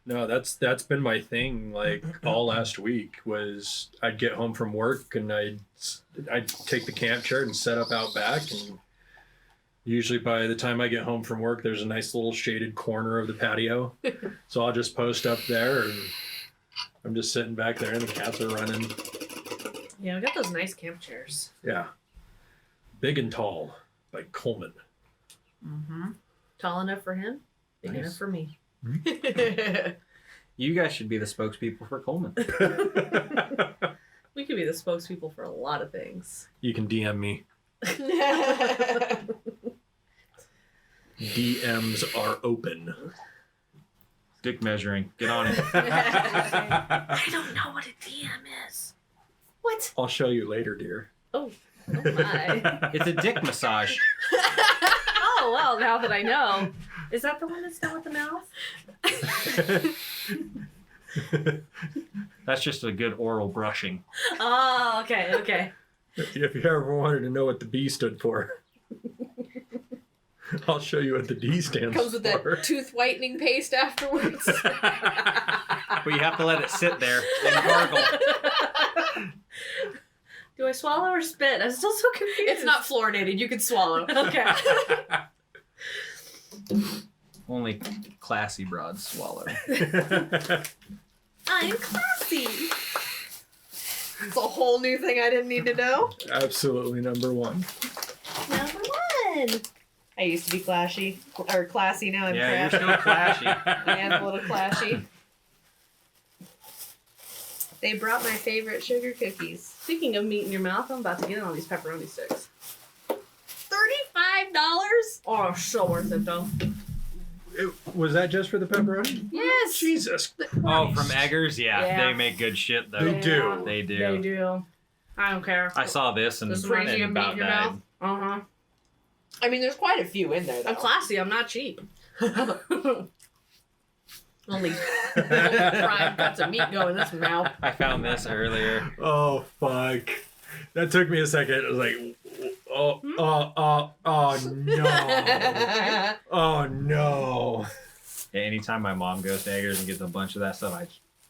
No, that's been my thing. Like all last week was I'd get home from work and I'd take the camp chair and set up out back, and usually by the time I get home from work, there's a nice little shaded corner of the patio, so I'll just post up there and I'm just sitting back there and the cats are running. Yeah, we got those nice camp chairs. Yeah, Big and Tall by Coleman. Mm-hmm. Tall enough for him, big enough for me. You guys should be the spokespeople for Coleman. We could be the spokespeople for a lot of things. You can DM me. DMs are open. Dick measuring. Get on it. I don't know what a DM is. What? I'll show you later, dear. Oh my. It's a dick massage. Oh, well, now that I know. Is that the one that's done with the mouth? That's just a good oral brushing. Oh, okay. If you ever wanted to know what the B stood for, I'll show you what the D stands Comes with for. that tooth whitening paste afterwards. But you have to let it sit there and gargle. Do I swallow or spit? I'm still so confused. It's not fluorinated. You can swallow. Okay. Only classy broads swallow. I'm classy. It's a whole new thing I didn't need to know. Absolutely number one. Number one. I used to be classy. Now I'm Yeah, you're crap. still classy. I am a little classy. They brought my favorite sugar cookies. Speaking of meat in your mouth, I'm about to get in on these pepperoni sticks. $35? Oh, so worth it though. Was that just for the pepperoni? Yes. Jesus. Oh, from Eggers? Yeah, Yeah. they make good shit though. They do. They do. They do. I don't care. I saw this and, This brings you and meat about in your died. mouth? Uh-huh. I mean, there's quite a few in there, though. I'm classy. I'm not cheap. Only fried cuts of meat go in this mouth. I found this earlier. Oh, fuck. That took me a second. It was like, oh no. Oh, no. Yeah, anytime my mom goes to Eggers and gets a bunch of that stuff, I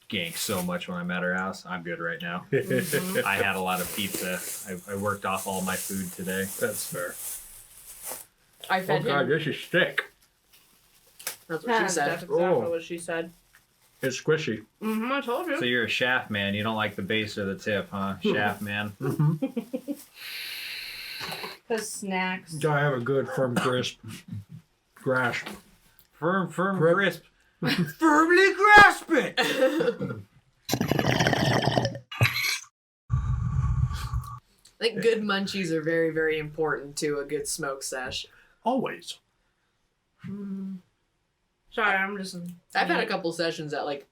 gank so much when I'm at her house. I'm good right now. Mm-hmm. I had a lot of pizza. I worked off all my food today. That's fair. I Oh, fed God, him. this is thick. That's what she said. That's exactly Oh. what she said. It's squishy. Mm-hmm, I told you. So you're a shaft man. You don't like the base or the tip, huh? Shaft man. Because snacks. I have a good firm crisp grasp. Firm, Grip. crisp. Firmly grasp it! I think good munchies are very, very important to a good smoke sesh. Always. Sorry, I'm just... I've had a couple sessions that, like,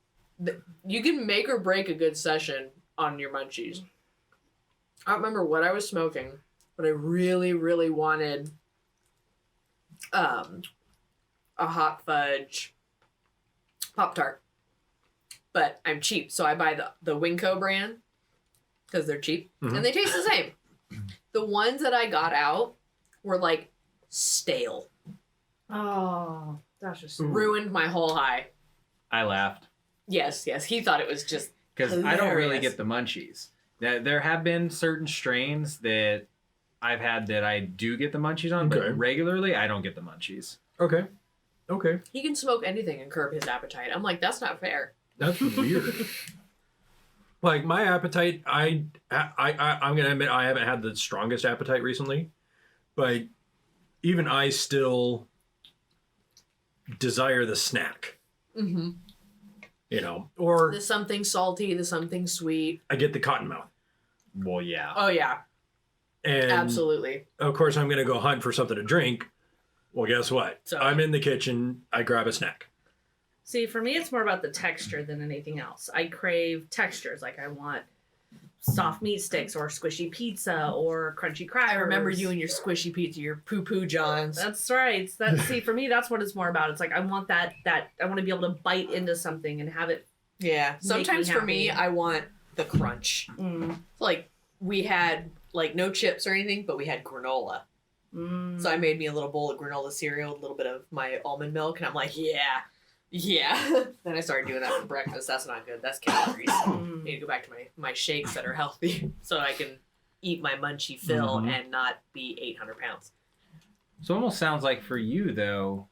you can make or break a good session on your munchies. I don't remember what I was smoking, but I really, really wanted a hot fudge Pop-Tart. But I'm cheap, so I buy the Winco brand because they're cheap, and they taste the same. The ones that I got out were, like, stale. Oh, that's just... Ruined my whole high. I laughed. Yes, he thought it was just Because I don't really hilarious. get the munchies. There have been certain strains that I've had that I do get the munchies on, Okay. but regularly I don't get the munchies. Okay. He can smoke anything and curb his appetite. I'm like, that's not fair. That's weird. Like my appetite, I'm gonna admit I haven't had the strongest appetite recently, but even I still desire the snack. Mm-hmm. You know, or The something salty, the something sweet. I get the cottonmouth, Well, yeah. Oh yeah, and absolutely. of course I'm gonna go hunt for something to drink. Well, guess what? So- I'm in the kitchen. I grab a snack. See, for me, it's more about the texture than anything else. I crave textures. Like, I want soft meat sticks or squishy pizza or crunchy crackers. I remember you and your squishy pizza, your poo-poo Johns. That's right. See, for me, that's what it's more about. It's like, I want that I want to be able to bite into something and have it. Yeah. Sometimes for me, happy. I want the crunch. Like, we had, like, no chips or anything, but we had granola. So I made me a little bowl of granola cereal, a little bit of my almond milk, and I'm like, yeah, Yeah. Then I started doing that for breakfast. That's not good. That's calories. I need to go back to my shakes that are healthy so I can eat my munchie fill and not be 800 pounds. So it almost sounds like for you, though,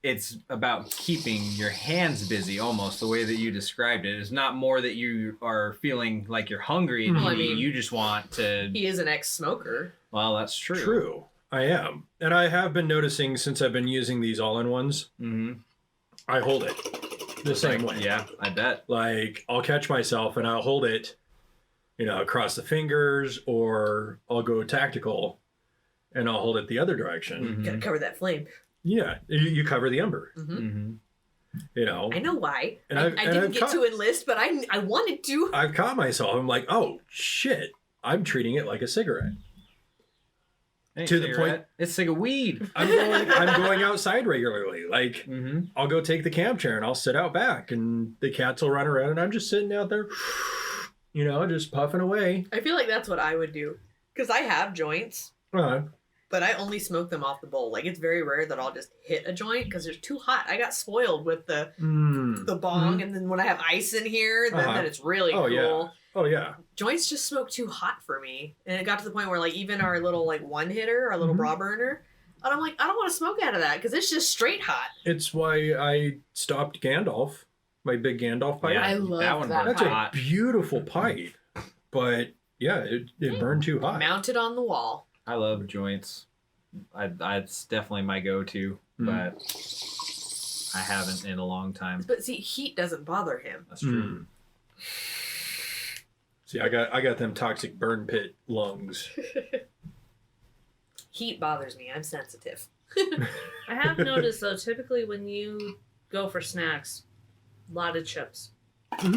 it's about keeping your hands busy almost the way that you described it. It's not more that you are feeling like you're hungry and Well, I mean, you just want to... He is an ex-smoker. Well, that's true. True. I am. And I have been noticing since I've been using these all-in-ones, I hold it the same way. Yeah, I bet. Like, I'll catch myself and I'll hold it, across the fingers, or I'll go tactical and I'll hold it the other direction. Gotta cover that flame. Yeah, you cover the ember. I know why. And I I've didn't get caught- to enlist, but I wanted to. I've caught myself. I'm like, oh shit, I'm treating it like a cigarette. Ain't To the cigarette. point- It's like a weed. I'm going outside regularly. Like, I'll go take the camp chair and I'll sit out back, and the cats will run around, and I'm just sitting out there, just puffing away. I feel like that's what I would do. Because I have joints, but I only smoke them off the bowl. Like, it's very rare that I'll just hit a joint because they're too hot. I got spoiled with the bong, and then when I have ice in here, then it's really cool. Yeah. Oh yeah. Joints just smoke too hot for me. And it got to the point where, like, even our little, like, one hitter, our little bra burner, and I'm like, I don't want to smoke out of that because it's just straight hot. It's why I stopped Gandalf, my big Gandalf pipe. I love that That's pipe. a beautiful pipe, but yeah, it burned too hot. Mounted on the wall. I love joints. It's definitely my go-to, but I haven't in a long time. But see, heat doesn't bother him. That's true. See, I got them toxic burn pit lungs. Heat bothers me. I'm sensitive. I have noticed though, typically when you go for snacks, a lot of chips. A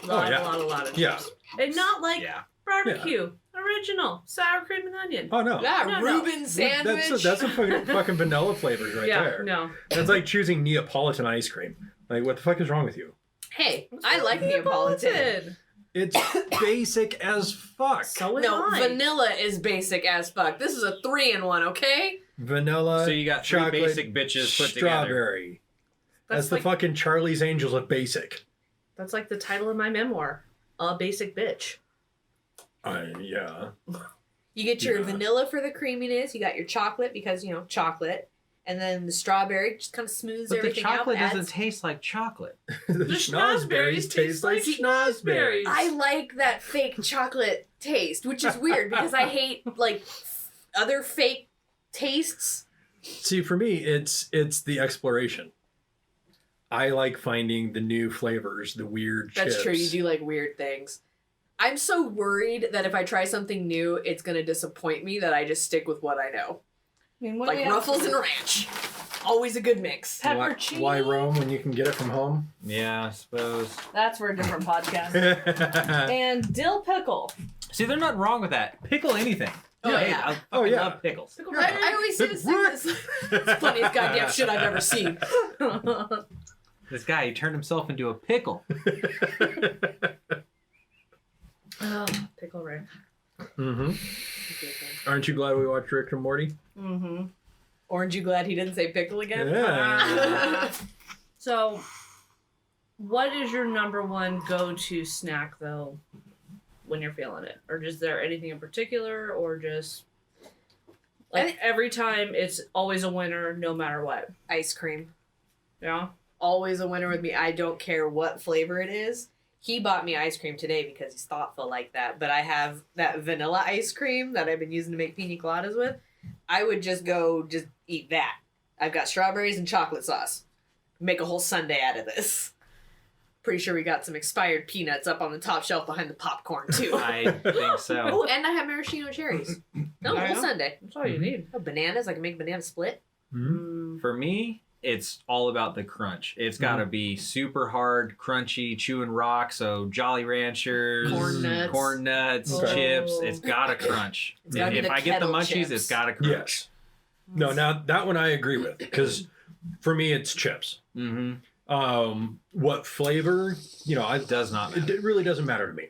lot of chips. Yeah. And not like Yeah. barbecue, original, sour cream and onion. Oh no. That No. Reuben sandwich. That's a fucking vanilla flavors right there. No. That's like choosing Neapolitan ice cream. Like, what the fuck is wrong with you? Hey, I like Neapolitan. It's basic as fuck. So is No, mine. vanilla is basic as fuck. This is a 3-in-1, okay? Vanilla. So you got three chocolate, basic bitches put together. strawberry. That's like, the fucking Charlie's Angels of basic. That's like the title of my memoir, A Basic Bitch. Yeah. You get your Yeah. vanilla for the creaminess. You got your chocolate because, chocolate. And then the strawberry just kind of smooths But the everything out. chocolate doesn't adds- taste like chocolate. The schnozberries taste like schnozberries. I like that fake chocolate taste, which is weird because I hate, like, other fake tastes. See, for me, it's the exploration. I like finding the new flavors, the weird chips. That's true. You do like weird things. I'm so worried that if I try something new, it's going to disappoint me that I just stick with what I know. I mean, what Like Ruffles and Ranch. Always a good mix. Pepper cheese. Why roam when you can get it from home? Yeah, I suppose. That's for a different podcast. And dill pickle. See, there's nothing wrong with that. Pickle anything. Oh, Hey, yeah. I fucking yeah. love pickles. Pickle I always say this thing. It's the funniest goddamn shit I've ever seen. This guy, he turned himself into a pickle. Oh, pickle Rick. Mm-hmm. Aren't you glad we watched Rick and Morty? Mm-hmm. Aren't you glad he didn't say pickle again? Yeah. So, what is your number one go-to snack, though, when you're feeling it? Or is there anything in particular, or just... Like, every time, it's always a winner, no matter what. Ice cream. Yeah? Always a winner with me. I don't care what flavor it is. He bought me ice cream today because he's thoughtful like that. But I have that vanilla ice cream that I've been using to make pina coladas with. I would just eat that. I've got strawberries and chocolate sauce. Make a whole sundae out of this. Pretty sure we got some expired peanuts up on the top shelf behind the popcorn, too. I think so. Oh, and I have maraschino cherries. No, Yeah. whole sundae. That's all you need. Oh, bananas. I can make banana split. Mm-hmm. For me, it's all about the crunch. It's got to be super hard, crunchy, chewing rock. So Jolly Ranchers, Corn nuts. Okay. chips. It's got to crunch. It's gotta be If the I get the kettle munchies, chips. it's got to crunch. Yes. No, now that one I agree with, because for me it's chips. Mm-hmm. What flavor? It does not matter. It really doesn't matter to me.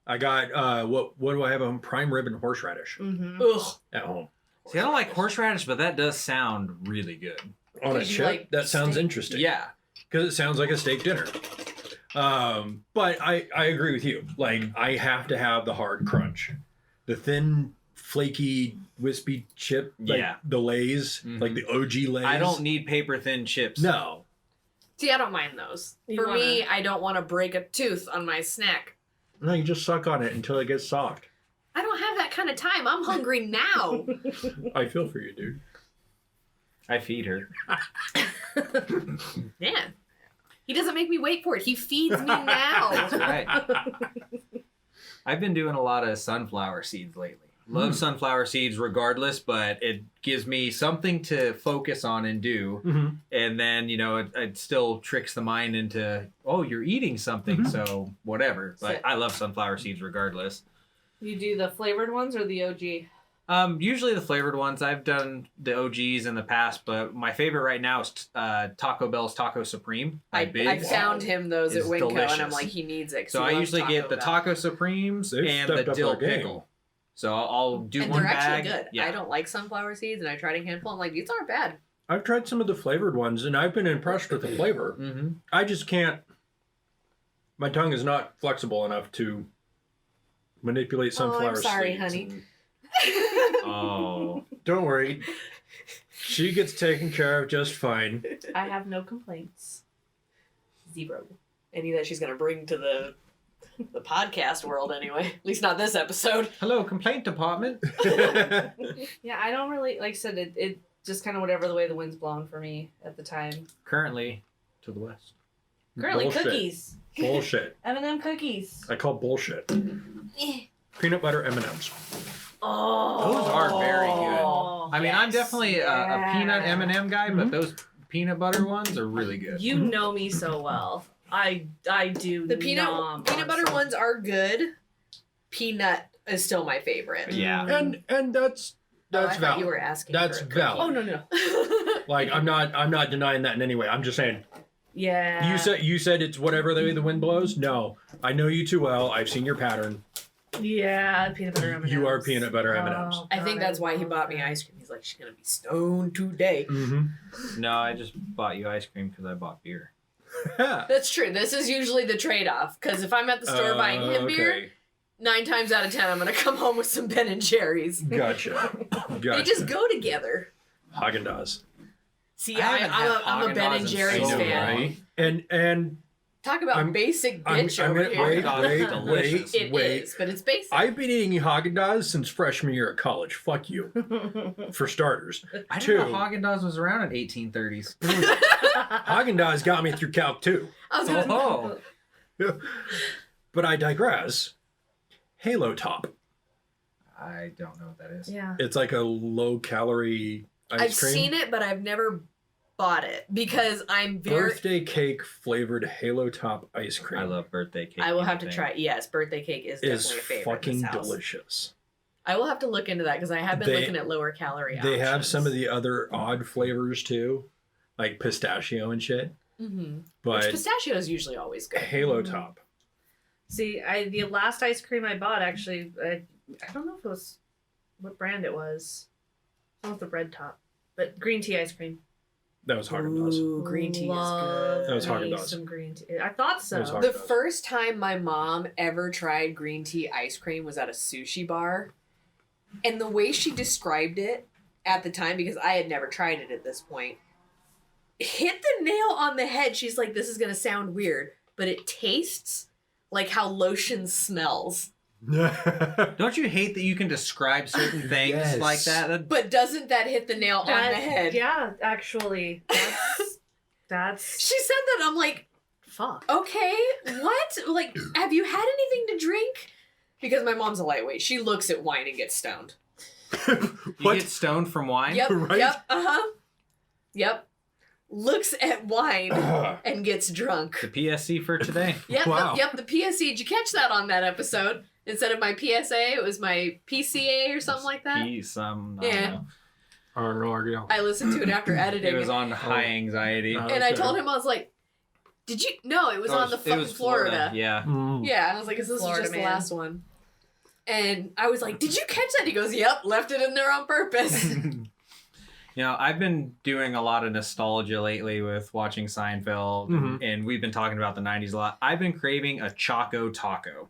I got what do I have on prime rib and horseradish Mm-hmm. Ugh. at home See, I don't like horseradish, but that does sound really good. on a Did you chip. like That sounds steak? interesting. Yeah. because it sounds like a steak dinner. But I agree with you. Like, I have to have the hard crunch. The thin, flaky, wispy chip, like the Lay's, like the OG Lay's. I don't need paper thin chips. No. See, I don't mind those. For me, I don't want to break a tooth on my snack. No, you just suck on it until it gets soft. I don't have that kind of time. I'm hungry now. I feel for you, dude. I feed her. Yeah. He doesn't make me wait for it. He feeds me now. That's right. I've been doing a lot of sunflower seeds lately. Love sunflower seeds regardless, but it gives me something to focus on and do. Mm-hmm. And then, it still tricks the mind into, oh, you're eating something, so whatever. But I love sunflower seeds regardless. You do the flavored ones or the OG? Usually the flavored ones. I've done the OGs in the past, but my favorite right now is Taco Bell's Taco Supreme. I found him those at It's Winco, delicious. and I'm like, he needs it. So I usually get the Taco Supremes They've and the stepped up dill their game. pickle. So I'll do and one they're bag. actually good. Yeah. I don't like sunflower seeds, and I tried a handful. I'm like, these aren't bad. I've tried some of the flavored ones, and I've been impressed with the flavor. Mm-hmm. I just can't. My tongue is not flexible enough to manipulate sunflower I'm sorry, seeds. honey. and- Oh. Don't worry. She gets taken care of just fine. I have no complaints. Zero. Any that she's gonna bring to the podcast world anyway. At least not this episode. Hello, complaint department. Yeah, I don't really, like I said, it just kind of whatever the way the wind's blowing for me at the time. Currently to the west. Currently, Bullshit. cookies. Bullshit. M&M cookies. I call bullshit. Peanut butter M&Ms. Oh. Those are very good. I mean, I'm yes. definitely a peanut M&M guy, but Mhm. those peanut butter ones are really good. You know me so well. I do. The peanut butter ones. ones are good. Peanut is still my favorite. Yeah. And that's I valid. thought you were asking. That's for a cookie. valid. Oh no. Like, I'm not denying that in any way. I'm just saying. Yeah. You said it's whatever the way the wind blows. No, I know you too well. I've seen your pattern. Yeah, peanut butter M&Ms. You are peanut butter M&Ms. Oh, I think God, that's why he love bought me that. ice cream. He's like, she's gonna be stoned today. Mm-hmm. No, I just bought you ice cream because I bought beer. That's true. This is usually the trade-off. Because if I'm at the store buying him beer, 9 times out of 10, I'm gonna come home with some Ben and Jerry's. Gotcha. They just go together. Haagen-Dazs. See, I haven't I'm a Ben had and Haagen-Dazs in Jerry's so fan. long. And Talk about I'm- basic I'm bitch over gonna here. Delicious. It is, but it's basic. I've been eating Haagen-Dazs since freshman year at college. Fuck you, for starters. I didn't know Two. Haagen-Dazs was around in 1830s. Haagen-Dazs got me through Calc 2. I was gonna, Oh. But I digress. Halo Top. I don't know what that is. Yeah. It's like a low-calorie ice I've cream. seen it, but I've never bought it because I'm very. Birthday cake flavored Halo Top ice cream. I love birthday cake. I will have to anything. try it. Yes, birthday cake is Is definitely a favorite. in fucking this house. delicious. I will have to look into that because I have been They- looking at lower calorie. They have options. some of the other odd flavors too, like pistachio and shit. Mm-hmm. Which But pistachio is usually always good. Halo Top. See, the last ice cream I bought actually, I don't know if it was what brand it was. I don't know if the red top, but green tea ice cream. That was Haagen-Dazs. Ooh, green tea is Love good. That was me Haagen-Dazs. Some green tea. I thought so. It was Haagen-Dazs. The first time my mom ever tried green tea ice cream was at a sushi bar. And the way she described it at the time, because I had never tried it at this point, hit the nail on the head. She's like, this is going to sound weird, but it tastes like how lotion smells. Don't you hate that you can describe certain things Yes. like that? But doesn't that hit the nail on the head? Yeah, actually, that's She said that. I'm like, fuck. okay, what? Like, have you had anything to drink? Because my mom's a lightweight. She looks at wine and gets stoned. You What? get stoned from wine? Yep, Right? yep, uh-huh. Yep. Looks at wine Ugh. and gets drunk. The PSC for today. Yep, Wow. yep, the PSC. Did you catch that on that episode? Instead of my PSA, it was my PCA or something like that. Peace, I don't Yeah. know. I don't know, Ariel. I listened to it after editing. It was on high anxiety. and I told him, I was like, did you? No, it was on the fucking Florida. Yeah. Mm. Yeah, I was like, is this Florida just man. the last one? And I was like, did you catch that? He goes, yep, left it in there on purpose. You know, I've been doing a lot of nostalgia lately with watching Seinfeld, and we've been talking about the 90s a lot. I've been craving a Choco taco.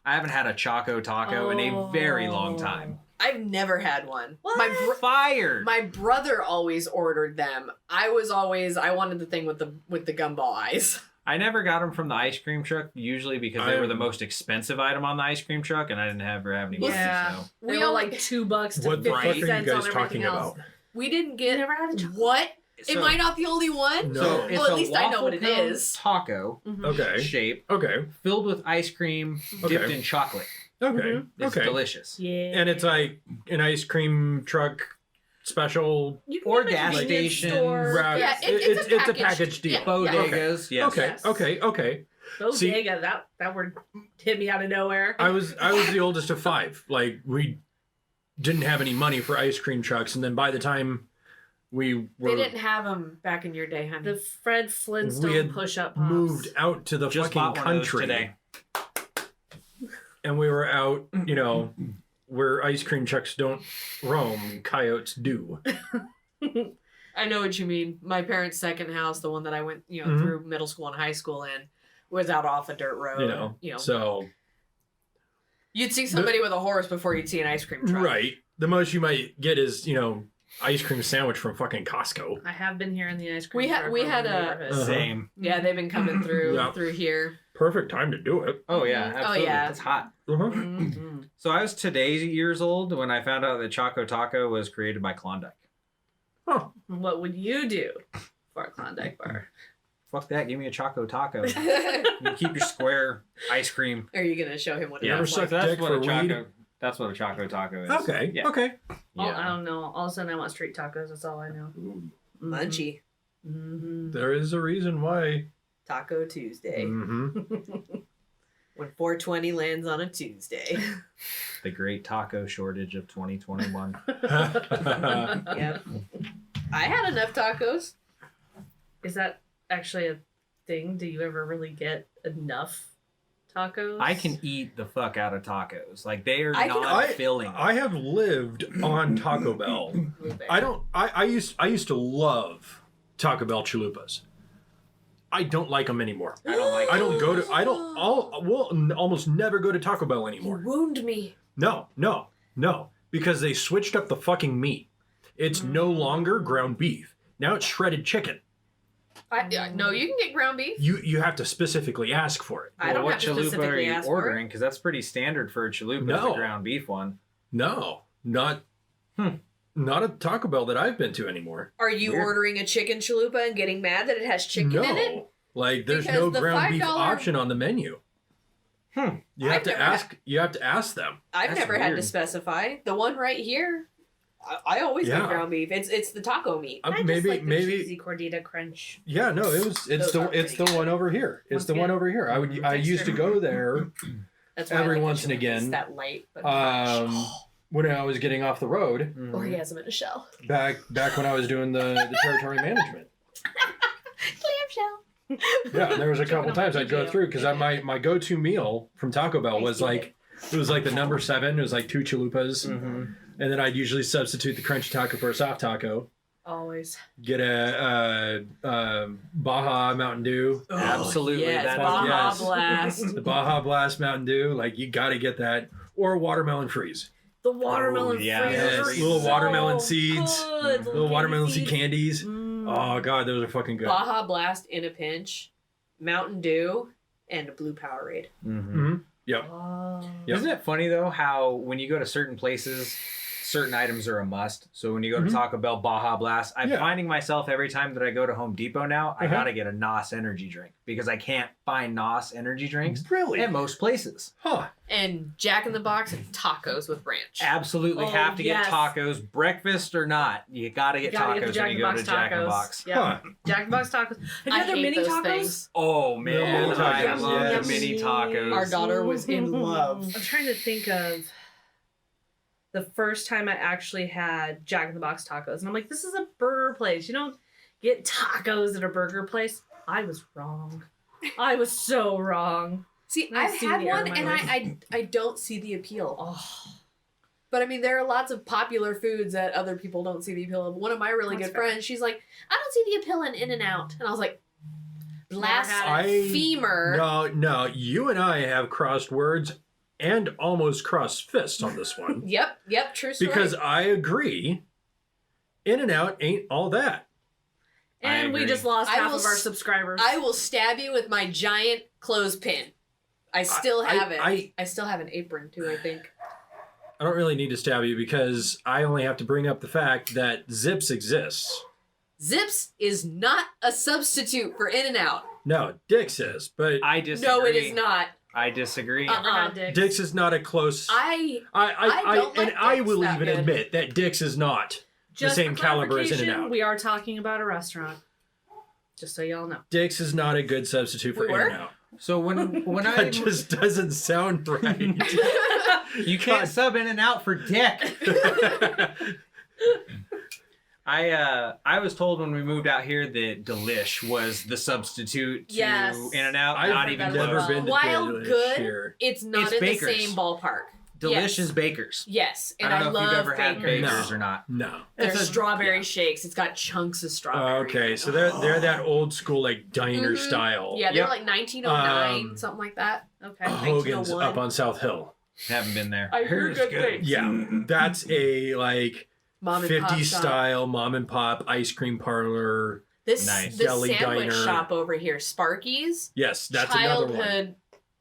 I haven't had a Choco taco in a very long time. I've never had one. What? Fired. My brother always ordered them. I wanted the thing with the gumball eyes. I never got them from the ice cream truck, usually because they were the most expensive item on the ice cream truck, and I didn't ever have any money. Yeah. So. They were like $2 to What the 50 fuck are you cents guys on everything talking else. about? We didn't get Never had a chocolate. what? So- Am I not the only one? No. So it's Well, at a least I know what it waffle cone is. Taco Okay. shape Okay. filled with ice cream dipped Okay. in chocolate. Okay. It's Okay. delicious. Yeah. And it's like an ice cream truck special. You can or get a gas convenience station, store. route. Yeah, it's a packaged- packaged deal. yeah. Bodegas, yes. Okay. Yes. Okay. See- Bodega, that word hit me out of nowhere. I was the oldest of 5. Like, we didn't have any money for ice cream trucks, and then by the time we were They didn't have them back in your day, honey. The Fred We Flintstone had push-up pops. moved out to the Just fucking bought one of those country today. and we were out, you know, where ice cream trucks don't roam, coyotes do. I know what you mean. My parents' second house, the one that I went, Mhm. through middle school and high school in, was out off a dirt road. You know, so You'd see somebody with a horse before you'd see an ice cream truck. right. The most you might get is, you know, ice cream sandwich from fucking Costco. I have been here in the ice cream We had- truck we over had the a- neighborhood. Uh-huh. Same. Yeah, they've been coming through Yeah. through here. Perfect time to do it. Oh yeah, Mhm. Oh, absolutely. yeah. It's hot. Uh-huh. Mm-hmm. So I was today years old when I found out that Choco Taco was created by Klondike. Huh. What would you do for a Klondike bar? Fuck that, give me a Choco Taco. You keep your square ice cream. Are you gonna show him what it Never looks like? sucked dick for weed? That's what a Choco Taco is. Okay. Yeah. Okay. I don't know. All of a sudden, I want street tacos. That's all I know. Munchy. Mm-hmm. There is a reason why. Taco Tuesday. Mm-hmm. When 420 lands on a Tuesday. The great taco shortage of 2021. Yep. I had enough tacos. Is that actually a thing? Do you ever really get enough tacos? I can eat the fuck out of tacos. Like they are I can- not filling. I have lived on Taco Bell. I used to love Taco Bell chalupas. I don't like them anymore. I don't like. We'll almost never go to Taco Bell You anymore. wound me. No. Because they switched up the fucking meat. It's no longer ground beef. Now it's shredded chicken. No, you can get ground beef. You have to specifically ask for it. I don't what have to chalupa are specifically you ask for ordering? it. Because that's pretty standard for a chalupa. No. The ground beef one. No, not a Taco Bell that I've been to anymore. Are you Weird. ordering a chicken chalupa and getting mad that it has chicken no, in it? like there's Because no the ground beef $5 option on the menu. You have I've to never ask. You have to ask them. I've That's never had to weird. specify. The one right here, I always Yeah. get ground beef. It's the taco meat. I just Maybe like the maybe cheesy Cordita Crunch. Yeah, no, it's Those are the pretty one over here. It's the Once one again. over here. I used to go there That's why I every like once the and chalupa. It's again. that light. But when I was getting off the road orgasm in a shell. back when I was doing the territory management. Clamshell. Yeah, there was a couple Jumping times on I'd go PJ. through because my go-to meal from Taco Bell was like it was like the number 7. It was like 2 chalupas, and then I'd usually substitute the crunchy taco for a soft taco. Always. Get a Baja Mountain Dew. Absolutely, Yes, that's- Baja yes. Blast. The Baja Blast Mountain Dew, like you got to get that, or watermelon freeze. The watermelon Oh, yeah, freezers yes. are Little so watermelon seeds. good. Little watermelon seed candy candies. seeds. Oh god, those are fucking good. Baja Blast in a pinch, Mountain Dew, and a Blue Powerade. Mm-hmm. Yep. Oh. Yep. Isn't it funny though how when you go to certain places, certain items are a must. So when you go to Mhm. Taco Bell Baja Blast, I'm Yeah. finding myself every time that I go to Home Depot now, I Uh-huh. gotta get a NOS energy drink because I can't find NOS energy drinks Really? at most places. Huh. And Jack in the Box and tacos with ranch. Absolutely Oh, have to yes. get tacos, breakfast or not. You gotta get Gotta tacos get the Jack when in you the go to Box Jack in the tacos. Box. Yeah. Huh. Jack in the Box tacos. Have you I had their hate mini those tacos? things. Oh The man, mini I tacos, love yes. the mini tacos. Our daughter was in love. I'm trying to think of the first time I actually had Jack in the Box tacos. And I'm like, this is a burger place. You don't get tacos at a burger place. I was wrong. I was so wrong. See, I've I've seen had the error one in my and I don't see the appeal. Oh, But I mean, there are lots of popular foods that other people don't see the appeal of. One of my really That's good fair. friends, she's like, I don't see the appeal in In-N-Out. And I was like, Never had blasphemer. No, you and I have crossed words and almost crossed fists on this one. Yep, true story. Because I agree, In-N-Out ain't all that. And we agree. just lost I half will of our s- subscribers. I will stab you with my giant clothespin. I still have it. I still have an apron too, I think. I don't really need to stab you because I only have to bring up the fact that Zips exists. Zips is not a substitute for In-N-Out. No, Dick's is, but I disagree. No, it is not. I disagree. Never had Dick's. Dick's is not a close. I don't like and I Dick's will that even good. admit that Dick's is not Just the same for caliber as clarification, In-N-Out. We are talking about a restaurant. Just so y'all know. Dick's is not a good substitute for We were? In-N-Out. So when I That just doesn't sound right. you can't God. sub in and out for dick. I was told when we moved out here that Delish was the substitute to Yes. In-N-Out. I've Not even never close. been to While Delish good, here. It's not It's in Baker's. the same ballpark. Delish Yes. is Baker's. Yes, and I I, don't know if love you've ever had Baker's. Baker's No. or not. No. There's It's a- strawberry shakes. It's got chunks of strawberry. Okay, so they're that old school like diner Mhm. style. Yeah, they're Yep. like 1909, Um, something like that. Okay. Hogan's 1901. up on South Hill. Haven't been there. I heard It's good things. Yeah, that's a like Mom and pop 50s shop. style mom and pop ice cream parlor. This Nice. Deli sandwich diner. shop over here, Sparky's. Yes, that's another one. childhood,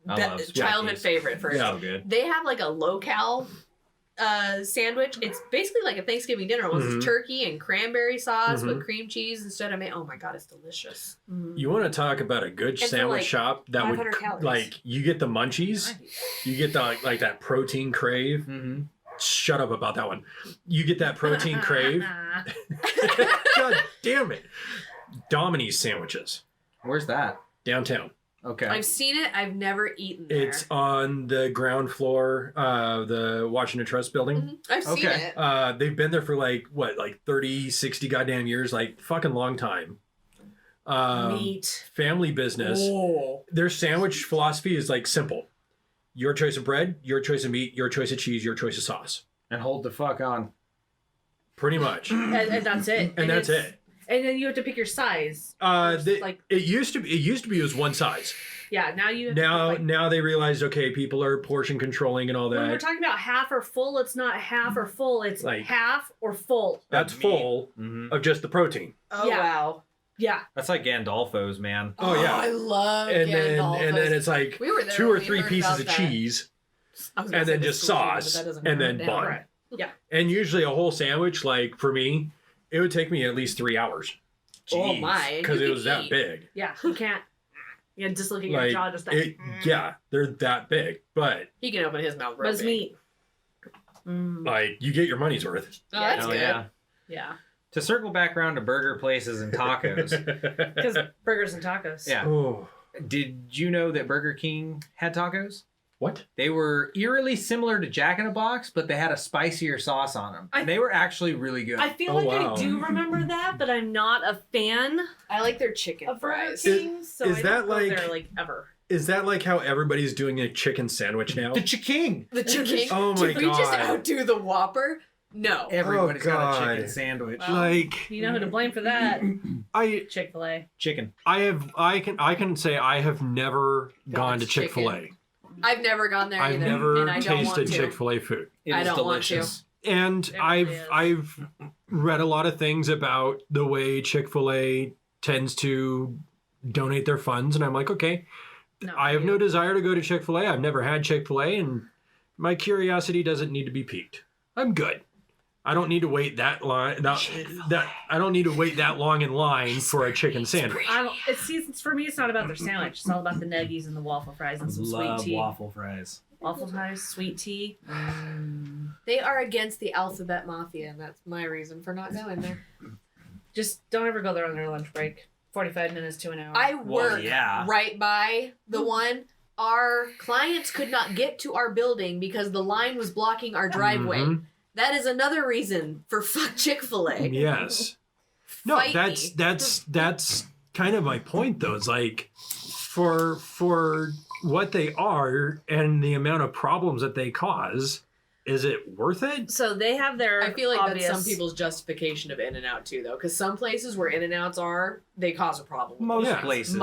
I love Sparky's. childhood favorite for Yeah. So good. They have like a low-cal sandwich. It's basically like a Thanksgiving dinner. It's Mhm. turkey and cranberry sauce Mhm. with cream cheese instead of oh my god, it's delicious. You want to talk about a good for, sandwich like, shop that would 500 calories. like you get the munchies, you get the like that protein crave. Mm-hmm. Shut up about that one. You get that protein crave. God damn it. Domini's sandwiches Where's that? downtown. Okay. I've seen it. I've never eaten there. It's on the ground floor of the Washington Trust building. Mhm. I've seen Okay. it. They've been there for like 30, 60 goddamn years, like fucking long time. Meat. Family business. Oh. Their sandwich philosophy is like simple. Your choice of bread, your choice of meat, your choice of cheese, your choice of sauce. And hold the fuck on. Pretty much. and that's it. And that's it's- it. And then you have to pick your size. Like- it used to be it was one size. Yeah, now you have to Now pick, like, now they realized okay, people are portion controlling and all when we're that. talking about half or full, it's not half or full. It's Like- half or full. That's Meat. full Mm-hmm. of just the protein. Oh Yeah. wow. Yeah. That's like Gandolfo's, man. Oh, yeah. I love And then Gandolfos. it's like We were there 2 when or we 3 learned pieces about of that. cheese I was gonna and say then the just sweet cheese, but sauce that doesn't and narrow then it down. bun. Right. Yeah. And usually a whole sandwich, like for me, it would take me at least 3 hours Oh Jeez. my! and because you it can was that eat. big. Yeah. You can't. Yeah, just looking at Like your jaw, just it, yeah, they're that big. But He can open his mouth. But Real it's big. meat. Mm, like you get your money's worth. Oh, that's Hell good. yeah. yeah. To circle back around to burger places and tacos. Because burgers and tacos. Yeah. Oh, Did you know that Burger King had tacos? what? They were eerily similar to Jack in the Box, but they had a spicier sauce on them. And they were actually really good. I feel Oh, like wow. I do remember that, but I'm not a fan I like their chicken of Burger fries. King, so is I that don't go like- there like ever. Is that like how everybody's doing a chicken sandwich now? the Chiking. The chicken. Oh my Did we just God. outdo the Whopper? No. Everybody's got a God. chicken sandwich. Wow. Like You know who to blame for that? I Chick-fil-A. Chicken. I can say I have never gone to chicken. Chick-fil-A. I've never gone there I've either, never and I don't want tasted to. Chick-fil-A food. It I is don't want to. delicious. And It really is. I've read a lot of things about the way Chick-fil-A tends to donate their funds, and I'm like, okay, No, I have you. no desire to go to Chick-fil-A. I've never had Chick-fil-A, and my curiosity doesn't need to be piqued. I'm good. I don't need to wait that long. I don't need to wait that long in line for a chicken sandwich. It's for me. It's not about their sandwich. It's all about the nuggies and the waffle fries and some Love sweet tea. waffle fries. Waffle fries, sweet tea. They are against the alphabet mafia, and that's my reason for not going there. Just don't ever go there on their lunch break. 45 minutes to an hour. I Well, work yeah. right by the one. Our clients could not get to our building because the line was blocking our driveway. Mhm. That is another reason for fuck Chick-fil-A. Yes. No, Fight me. that's kind of my point though. It's like for what they are and the amount of problems that they cause, is it worth it? So they have their. I feel like obvious... that's some people's justification of In-N-Out too, though, because some places where In-N-Outs are, they cause a problem. Most Yeah. places.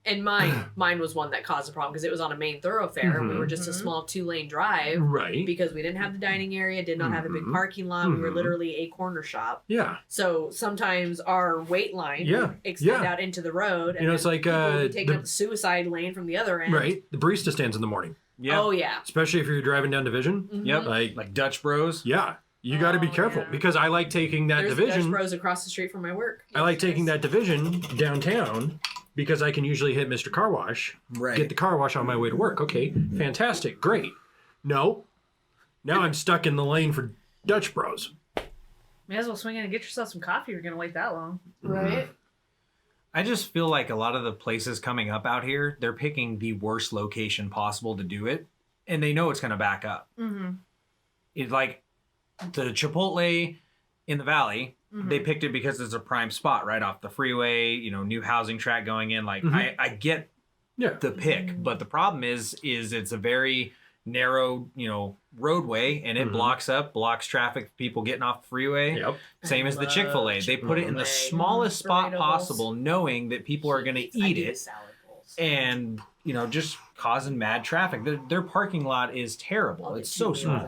And mine was one that caused a problem because it was on a main thoroughfare. We were just a small 2-lane drive Right. because we didn't have the dining area, did not have a big parking lot. We were literally a corner shop. Yeah. So sometimes our wait line would extend out into the road. And it's like people would be taking up the suicide lane from the other end. Right. The barista stands in the morning. Yeah. Oh, yeah. Especially if you're driving down Division. Yep. Like Like Dutch Bros. yeah. You got to be careful yeah. because I like taking that There's Division. Dutch Bros across the street from my work. I like taking that Division downtown because I can usually hit Mr. Car Wash, get the car wash on my way to work. Okay, fantastic, great. No, now I'm stuck in the lane for Dutch Bros. May as well swing in and get yourself some coffee. You're gonna wait that long. Right? I just feel like a lot of the places coming up out here, they're picking the worst location possible to do it, and they know it's going to back up. Mm-hmm. It's like the Chipotle in the Valley. They picked it because it's a prime spot right off the freeway, you know, new housing tract going in. Like, I get the pick, but the problem is it's a very narrow, you know, roadway, and it blocks traffic, people getting off the freeway. Yep. Same as the Chick-fil-A. They put it in the smallest spot possible, knowing that people are going to eat it, and, you know, just causing mad traffic. Their parking lot is terrible. It's so small.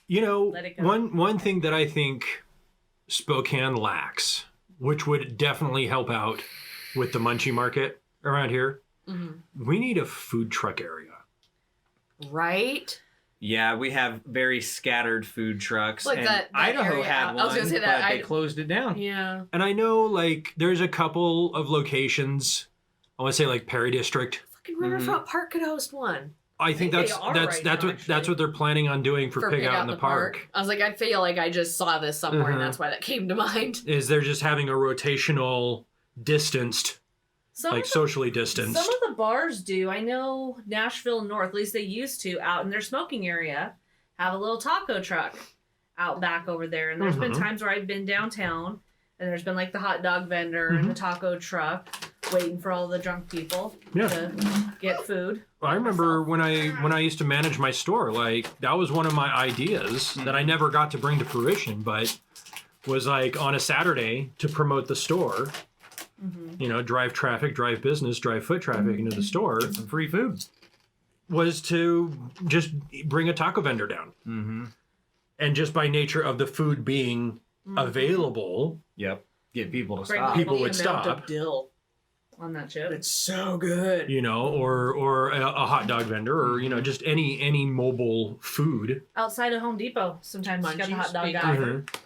You know, Let it go. one thing that I think Spokane lacks, which would definitely help out with the munchie market around here, we need a food truck area. Right? Yeah, we have very scattered food trucks. Like and that Idaho area. had I one, was gonna say that but they closed it down. Yeah. And I know, like, there's a couple of locations, I want to say, like, Perry District. Fucking Riverfront Park could host one. I think they that's are that's right that's now, what that's what they're planning on doing for Pig Out in the Park. I was like, I feel like I just saw this somewhere, and that's why that came to mind. Is they're just having a rotational, distanced, like socially distanced. Some of the bars do. I know Nashville North, at least they used to, out in their smoking area, have a little taco truck out back over there. And there's been times where I've been downtown, and there's been like the hot dog vendor and the taco truck waiting for all the drunk people to get food. I remember when I used to manage my store, like that was one of my ideas that I never got to bring to fruition, but was like on a Saturday to promote the store. You know, drive traffic, drive business, drive foot traffic into the store. Some free food. Was to just bring a taco vendor down. And just by nature of the food being available, Yep. Get people to Bring stop. people would The amount stop. of dill. On that chip. It's so good. You know, or a hot dog vendor, or you know, just any mobile food. Outside of Home Depot, sometimes you got the Munchies, hot dog big guy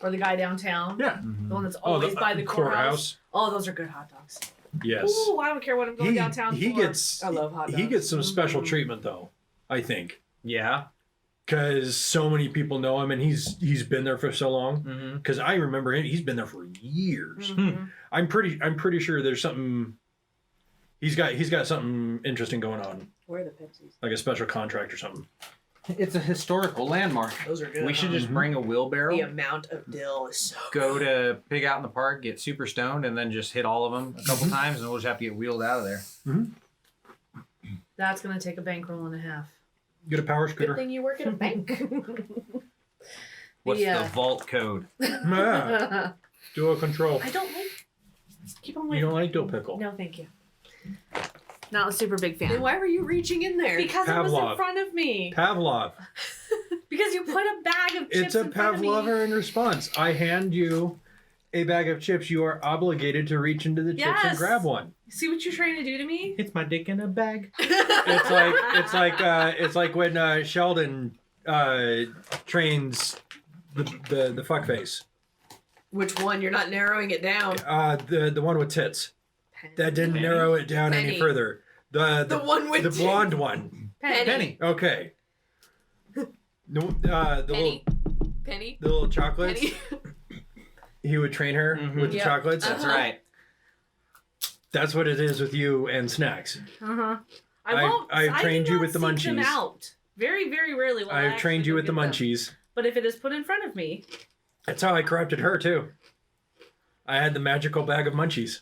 or the guy downtown. Yeah. The one that's always by the courthouse. Oh, those are good hot dogs. Yes. Ooh, I don't care what I'm going downtown he for. gets I love hot dogs. he gets some special treatment though, I think, Yeah. because so many people know him and he's been there for so long. Because I remember him; he's been there for years. I'm pretty sure there's something. He's got something interesting going on, Where are the Pepsis? like a special contract or something. It's a historical landmark. Those are good. We should just bring a wheelbarrow, The amount of dill is so go to Pig Out in the Park, get super stoned, and then just hit all of them a couple times, and we'll just have to get wheeled out of there. That's going to take a bankroll and a half. Get a power good scooter. thing you work at a bank. What's Yeah. the vault code? Yeah. Dual control. I don't like. Keep on You waiting. don't like dill pickle? No, thank you. Not a super big Then fan. why were you reaching in there? Because it was in Pavlov. front of me. Pavlov. Because you put a bag of chips It's a in front of me. Pavlovian response. I hand you a bag of chips. You are obligated to reach into the chips and Yes. grab one. See what you're trying to do to me? It's my dick in a bag. It's like when Sheldon trains the fuckface. Which one?'re not narrowing it down. The one with tits. That didn't narrow it down any Penny. further. The one with the tits. blonde one. Penny. Okay. The Penny. Penny. little chocolates. Penny. He would train her with the Yep. chocolates. That's right. That's what it is with you and snacks. Uh-huh. I've trained do you not with the seek them munchies. out. Very, very rarely will I I've trained actually you go with the get them. munchies. But if it is put in front of me, That's how I corrupted her too. I had the magical bag of munchies.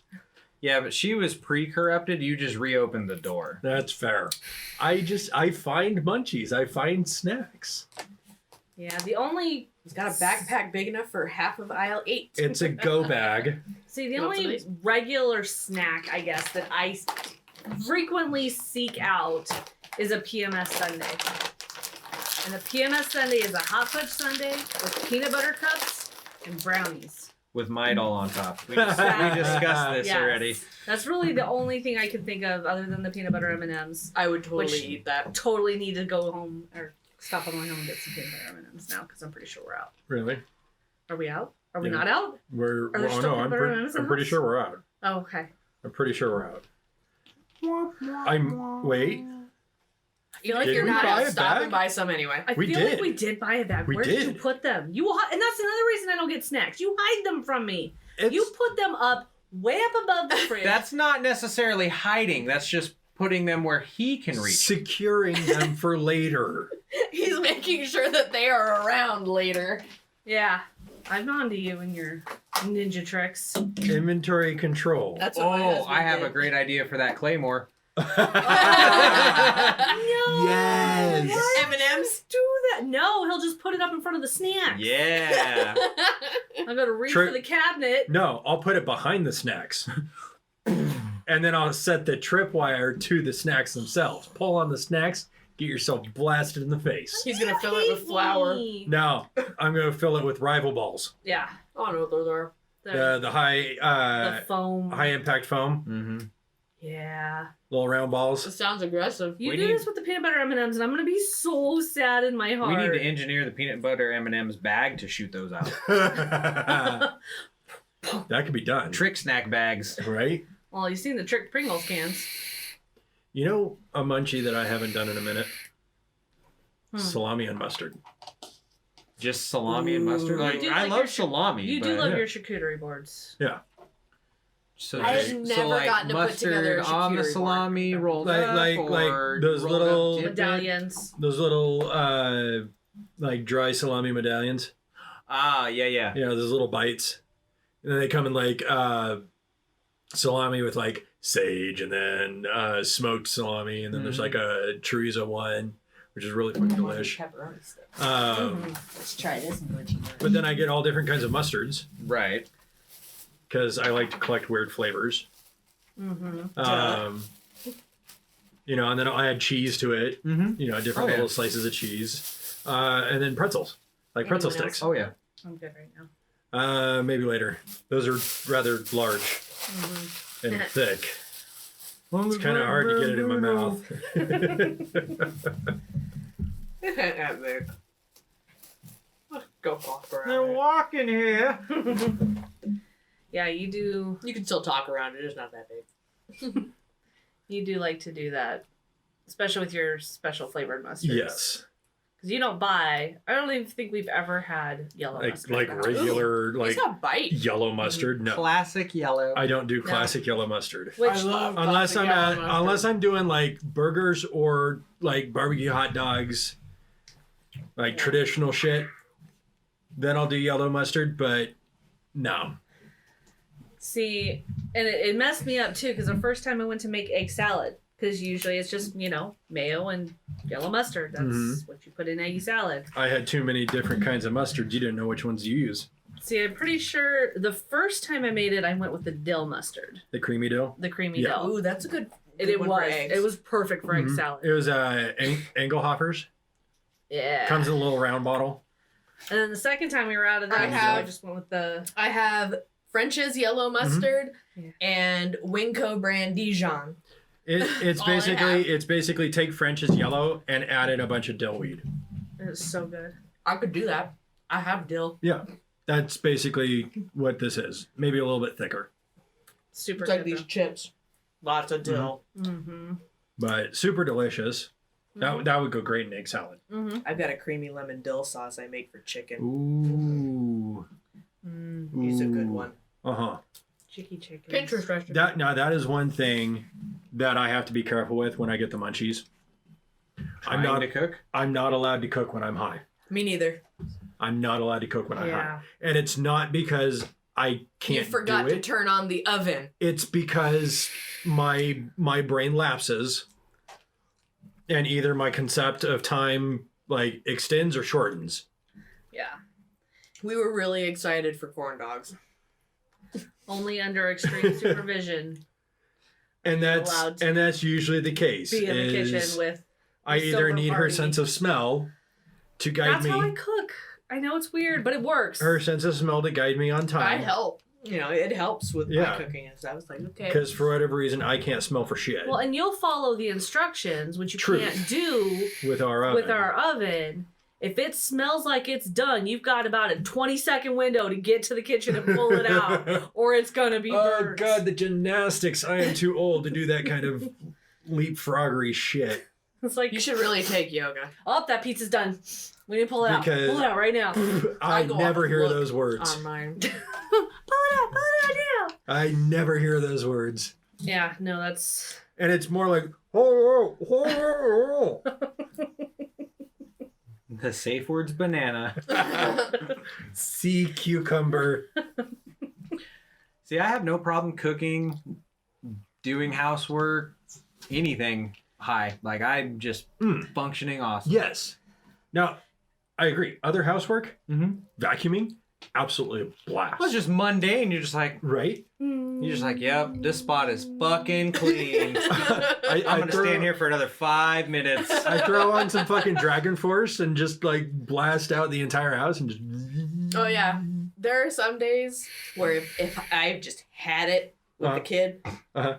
Yeah, but she was pre-corrupted. You just reopened the door. That's fair. I find munchies. I find snacks. Yeah, the only He's got a backpack big enough for half of aisle 8. It's a go bag. the Well, only it's regular snack I guess that I frequently seek out is a PMS sundae. And a PMS sundae is a hot fudge sundae with peanut butter cups and brownies. With Midol on top. We discussed this Yes. already. That's really the only thing I can think of other than the peanut butter M&Ms. I would totally Which- eat that. Totally need to go home or stop on my way home and get some peanut butter M&Ms now because I'm pretty sure we're out. Really? Are we out? Are we Yeah. not out? We're. Are there Well, still no, peanut I'm, butter M&Ms in I'm pretty the sure we're out. Oh, okay. I'm pretty sure we're out. Wait. I feel like Did you're we not buy out. a Stop bag? and buy some anyway. I We feel did. like we did buy a bag. We Where did you did. put them? And that's another reason I don't get snacks. You hide them from me. It's, You put them up way up above the fridge. That's not necessarily hiding. That's just putting them where he can reach. securing them for later. He's making sure that they are around later. Yeah. I'm on to you and your ninja tricks. Inventory control. That's what my Oh, husband I have did. a great idea for that Claymore. Yes. M&M's. Do that. No, he'll just put it up in front of the snacks. Yeah. I'm going to reach Tri- for the cabinet. No, I'll put it behind the snacks. And then I'll set the tripwire to the snacks themselves. Pull on the snacks, get yourself blasted in the face. He's gonna fill it with flour. No, I'm going to fill it with rival balls. Yeah. I don't know what those are. The high The foam. high impact foam, Mm-hmm. Yeah. little round It balls. sounds aggressive. You We do need- this with the peanut butter M&Ms, and I'm gonna be so sad in my heart. We need to engineer the peanut butter M&M's bag to shoot those out. That could be done, Trick snack bags. right? Well, you've seen the Trick Pringles cans. You know a munchie that I haven't done in a minute? Hmm. Salami and mustard. Just salami and mustard. You Like do I like love your salami. You but, do love yeah. your charcuterie boards. So I have just- never like gotten to put together a mustard on the charcuterie salami board. rolled Like- up, like or those rolled up little- tidbit. Medallions. Those little like dry salami medallions. Ah, yeah. You know, those little bites. And then they come in like salami with like sage and then smoked salami, and then there's like a chorizo one, which is really fucking delish. Pepperoni sticks. Let's try this munchie. But then I get all different kinds of mustards Right. because I like to collect weird flavors. Mm-hmm. You know, and then I add cheese to it. Mm-hmm. You know, different Oh, yeah. little slices of cheese, and then pretzels, like pretzel Anyone else? sticks. Oh yeah. I'm good right now. Maybe later. Those are rather large Mm-hmm. and thick. It's kind of hard to get it in my mouth. Epic. Go off They're around. walking here. Yeah, you do. You can still talk around it. It's not that big. You do like to do that, especially with your special flavored mustards. Yes, Because you don't buy. I don't even think we've ever had yellow mustard. like in the house. regular He's like got bite. yellow mustard. No, Classic yellow. I don't do classic yellow mustard. Which I love Unless classic I'm yellow mustard. unless I'm doing like burgers or like barbecue hot dogs, like traditional shit, then I'll do yellow mustard. But no, see, and it messed me up too because the first time I went to make egg salad, because usually it's just mayo and yellow mustard. That's Mhm. what you put in egg salad. I had too many different kinds of mustards. You didn't know which ones to use. See, I'm pretty sure the first time I made it, I went with the dill mustard, The creamy dough. the creamy Yeah. dill. Ooh, that's a good. And good it one for was. eggs. It was perfect for egg Mhm. salad. It was Engelhofer's. Yeah. Comes in a little round bottle. And then the second time we were out of that, I I have- just went with the. I have French's yellow mustard Yeah. and Winco brand Dijon. It's All I have. basically take French's yellow and add in a bunch of dill weed. It was so good. I could do that. I have dill. That's basically what this is. Maybe a little bit thicker, Super It's like good. these chips. Lots of dill. Mm-hmm. but super delicious. That would go great in egg salad. Mm-hmm. I've got a creamy lemon dill sauce I make for chicken. Ooh. Mm. It's a good one. Uh-huh. Chicky chicken. Pinterest recipe. That is one thing that I have to be careful with when I get the munchies. Trying to cook. I'm not allowed to cook when I'm high. Me neither. I'm not allowed to cook when I'm high. Yeah. And it's not because I can't You forgot do to it. turn on the oven. It's because my brain lapses and either my concept of time like extends or shortens. Yeah. We were really excited for corn dogs. Only under extreme supervision. And Allowed to that's usually the case. Be in the kitchen with. I the either silver need her party. sense of smell to guide That's me. how I cook. I know it's weird, but it works. Her sense of smell to guide me on I time. help. You know, it helps with Yeah. my cooking. So I was like, okay. Because for whatever reason, I can't smell for shit Well, and you'll follow the instructions, which you True. can't do with our oven. with our oven. If it smells like it's done, you've got about a 20-second window to get to the kitchen and pull it out, or it's gonna be Oh burnt. God, the gymnastics! I am too old to do that kind of leapfroggery shit. It's like, You should really take yoga. oh, that pizza's done. We need to pull it out. Because- Pull it out right now. I go never off hear look those words. On mine. Pull it out. Pull it out now. I never hear those words, Yeah, no, that's. and it's more like oh, oh, oh, The safe word's banana. sea cucumber. See, I have no problem cooking, doing housework, anything high. Like, I'm just functioning awesome. Yes. Now, I agree. Other housework, Mm-hmm. vacuuming, absolutely a blast. Well, it's just mundane. You're just like, Right? yep, this spot is fucking clean. I'm gonna stand here for another 5 minutes. I throw on some fucking Dragon Force and just like blast out the entire house and just. Oh yeah, there are some days where if I've just had it with the kid, Uh-huh.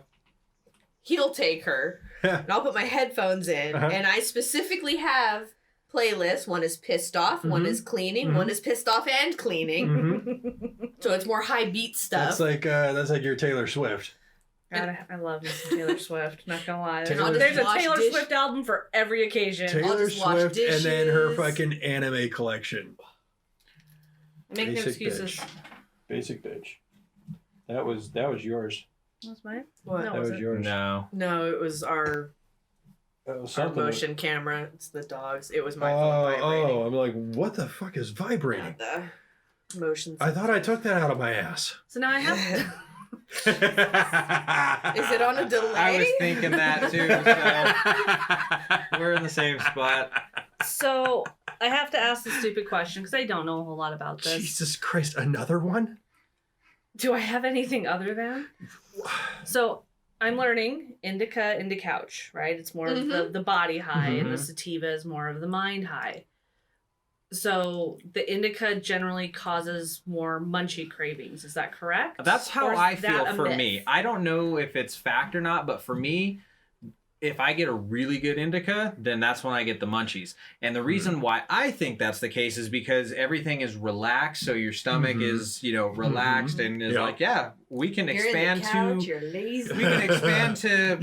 he'll take her, and I'll put my headphones in, Uh-huh. and I specifically have playlists. One is pissed off, one Mhm. is cleaning, Mhm. one is pissed off and cleaning. Mhm. So it's more high beat stuff. That's like your Taylor Swift. God, I love me some Taylor Swift. Not gonna lie. Taylor- There's a Wash Taylor dish- Swift album for every occasion. Taylor just wash Swift and then her dishes. fucking anime collection. Make no Basic excuses. bitch. Basic bitch. That was yours. That's mine. What? No. That was it? yours. No. No, it was our That was our something. motion camera. It's the dogs. It was my phone vibrating. I'm like, what the fuck is vibrating? Not the motion. I thought I took that out of my ass. So now I have. Is it on a delay? I was thinking that too. So we're in the same spot. So I have to ask the stupid question because I don't know a whole lot about this. Jesus Christ, another one? Do I have anything other than? So I'm learning indica couch, right? It's more of the body high, and the sativa is more of the mind high. So the indica generally causes more munchy cravings. Is that correct? That's how Or is I that feel a for myth? me. I don't know if it's fact or not, but for me, if I get a really good indica, then that's when I get the munchies. And the reason why I think that's the case is because everything is relaxed, so your stomach is, relaxed and is Yeah. like, yeah, we can You're expand in the couch, to You're lazy. we can expand to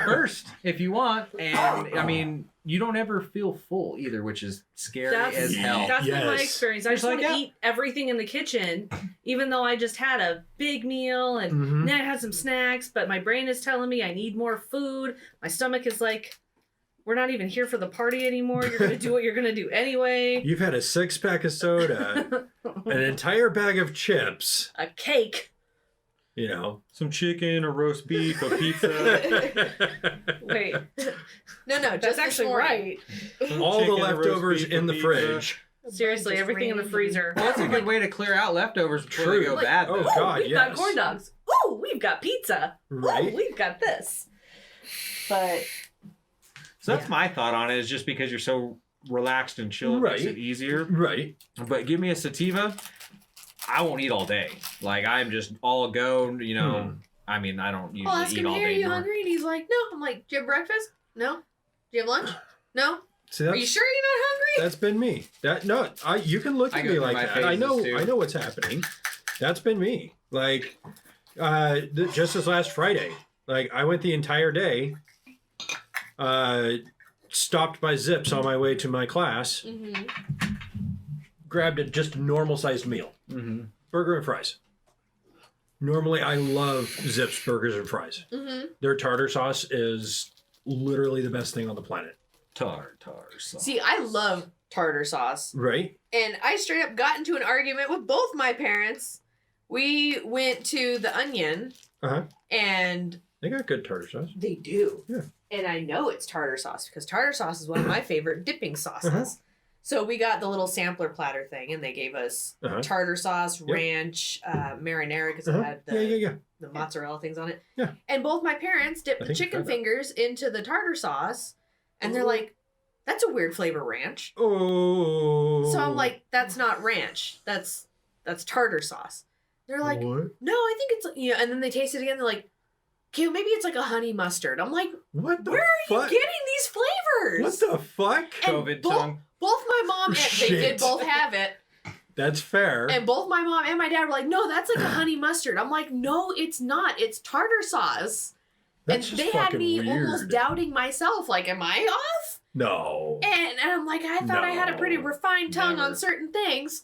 burst if you want. And I mean, you don't ever feel full either, which is scary as hell. That's been my Yes. experience. I It's just like, want to yeah. eat everything in the kitchen, even though I just had a big meal and Mhm. then I had some snacks, but my brain is telling me I need more food. My stomach is like, we're not even here for the party anymore. You're going to do what you're going to do anyway. You've had a 6-pack of soda, an entire bag of chips, A cake. Some chicken, a roast beef, a pizza. Wait, No, that's just actually this morning. right. all the Chicken, a roast leftovers beef, in a the pizza. fridge. Seriously, Just everything in the randomly. freezer. Well, that's a good way to clear out leftovers before True. they go Like, bad. oh, though. God, We've got yes. corn dogs. Ooh, we've got pizza. Right? Ooh, we've got this. But So that's my thought on it. Is just because you're so relaxed and chill, it makes Right. it easier. Right. But give me a sativa, I won't eat all day. Like I'm just all go. I mean, I don't usually Well, ask eat him, all hey, are day. you nor- hungry? And he's like, no. I'm like, do you have breakfast? No. Do you have lunch? No. See, Are you sure you're not hungry? That's been me. You can look I at go me through like my that. I know. phases, too. I know what's happening. That's been me. Like, just this last Friday, like I went the entire day. Stopped by Zips on my way to my class. Mm-hmm. Grabbed just a normal sized meal, burger and fries. Normally, I love Zips burgers and fries. Mm-hmm. Their tartar sauce is literally the best thing on the planet. Tartar sauce. See, I love tartar sauce. Right? And I straight up got into an argument with both my parents. We went to the Onion, Uh-huh. and They got good tartar sauce. they do. Yeah. And I know it's tartar sauce because tartar sauce is one of my favorite dipping sauces. Uh-huh. So we got the little sampler platter thing, and they gave us tartar sauce, ranch, marinara, because it had the mozzarella things on it. Yeah. And both my parents dipped the chicken fingers into the tartar sauce, and they're like, "That's a weird flavor, ranch." Oh. So I'm like, "That's not ranch. That's tartar sauce." They're like, what? "No, I think it's And then they taste it again. They're like, "Okay, maybe it's like a honey mustard." I'm like, What the "Where are fuck? you getting these flavors?" What the fuck? And COVID tongue. Both my mom and they did Shit. both have it. That's fair. And both my mom and my dad were like, "No, that's like a honey mustard." I'm like, "No, it's not. It's tartar sauce." That's And just they had fucking me weird. almost doubting myself. Like, am I off? No. And I'm like, I thought I had a pretty No. refined tongue Never. on certain things.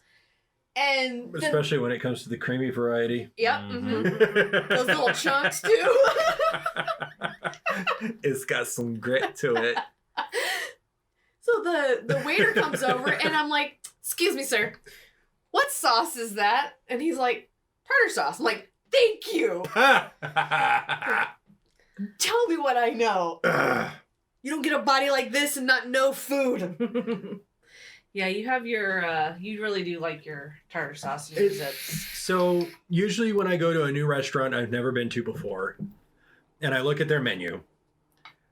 And then, Especially when it comes to the creamy variety. yep, Mhm. those little chunks too. It's got some grit to it. So the waiter comes over and I'm like, "Excuse me, sir, what sauce is that?" And he's like, "Tartar sauce." I'm like, "Thank you. Tell me what I know. You don't get a body like this and not know food." Yeah, you have your. You really do like your tartar sauce. And your zips. So usually when I go to a new restaurant I've never been to before, and I look at their menu,